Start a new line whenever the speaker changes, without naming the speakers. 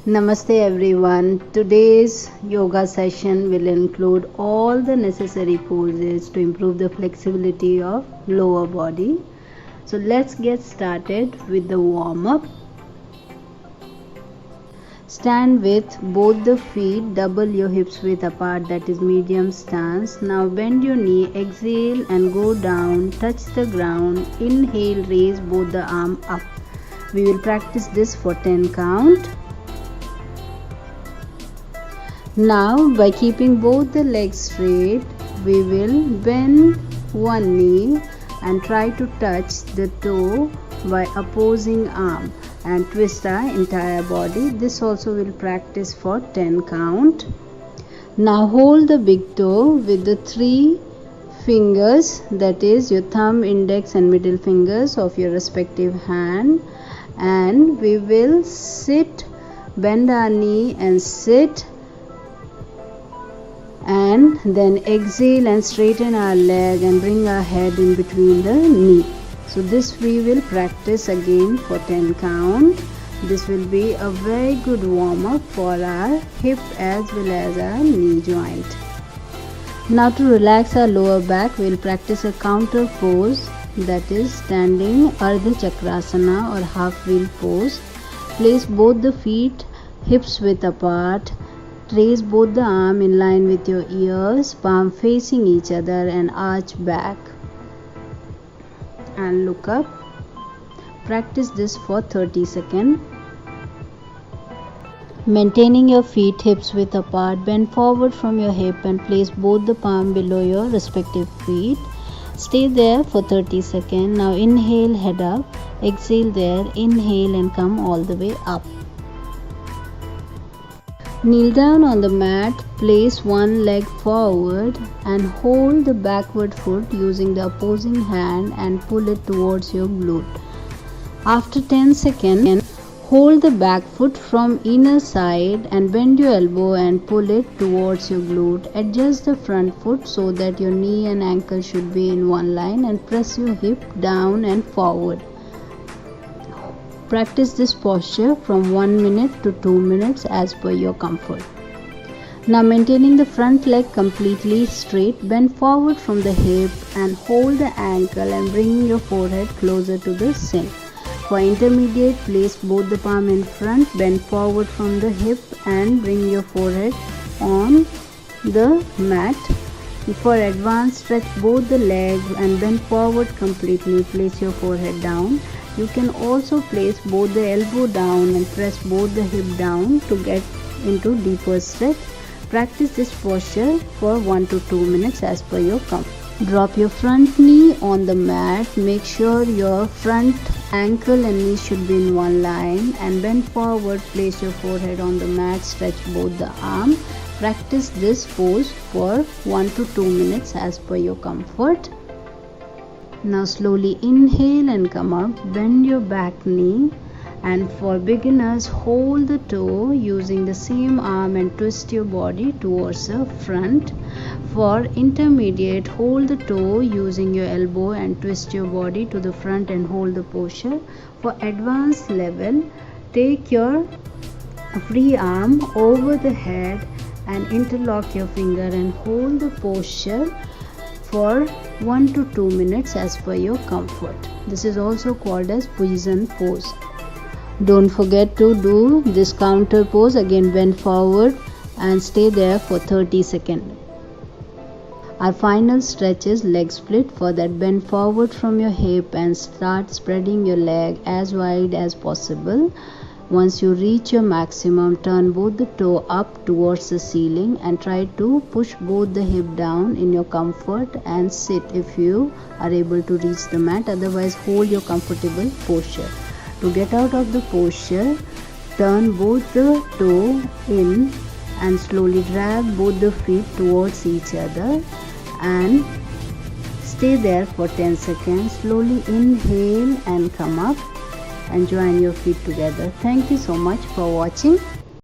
Namaste everyone. Today's yoga session will include all the necessary poses to improve the flexibility of lower body. So let's get started with the warm up. Stand with both the feet, double your hips width apart, that is medium stance. Now bend your knee, exhale and go down, touch the ground. Inhale, raise both the arm up. We will practice this for 10 count. Now by keeping both the legs straight, we will bend one knee and try to touch the toe by opposing arm and twist our entire body. This also will practice for 10 count. Now hold the big toe with the 3 fingers, that is your thumb, index and middle fingers of your respective hand, and we will sit, bend our knee and sit, and then exhale and straighten our leg and bring our head in between the knee. So this we will practice again for 10 count. This will be a very good warm up for our hip as well as our knee joint. Now to relax our lower back, we will practice a counter pose, that is standing Ardha Chakrasana or half wheel pose. Place both the feet hips width apart. Raise both the arm in line with your ears, palm facing each other and arch back and look up. Practice this for 30 seconds. Maintaining your feet hips width apart, bend forward from your hip and place both the palm below your respective feet. Stay there for 30 seconds. Now inhale, head up, exhale there, inhale and come all the way up. Kneel down on the mat, place one leg forward and hold the backward foot using the opposing hand and pull it towards your glute. After 10 seconds, hold the back foot from inner side and bend your elbow and pull it towards your glute. Adjust the front foot so that your knee and ankle should be in one line and press your hip down and forward. Practice this posture from 1 minute to 2 minutes as per your comfort. Now maintaining the front leg completely straight, bend forward from the hip and hold the ankle and bring your forehead closer to the chin. For intermediate, place both the palm in front, bend forward from the hip and bring your forehead on the mat. For advanced, stretch both the legs and bend forward completely. Place your forehead down. You can also place both the elbow down and press both the hip down to get into deeper stretch. Practice this posture for 1 to 2 minutes as per your comfort. Drop your front knee on the mat. Make sure your front ankle and knee should be in one line and bend forward. Place your forehead on the mat. Stretch both the arm. Practice this pose for 1 to 2 minutes as per your comfort. Now slowly inhale and come up, bend your back knee, and for beginners, hold the toe using the same arm and twist your body towards the front. For intermediate, hold the toe using your elbow and twist your body to the front and hold the posture. For advanced level, take your free arm over the head and interlock your finger and hold the posture for 1 to 2 minutes as per your comfort. This is also called as Pujan pose. Don't forget to do this counter pose. Again, bend forward and stay there for 30 seconds. Our final stretch is leg split. For that, bend forward from your hip and start spreading your leg as wide as possible. Once you reach your maximum, turn both the toe up towards the ceiling and try to push both the hip down in your comfort and sit if you are able to reach the mat. Otherwise, hold your comfortable posture. To get out of the posture, turn both the toe in and slowly drag both the feet towards each other and stay there for 10 seconds. Slowly inhale and come up and join your feet together. Thank you so much for watching.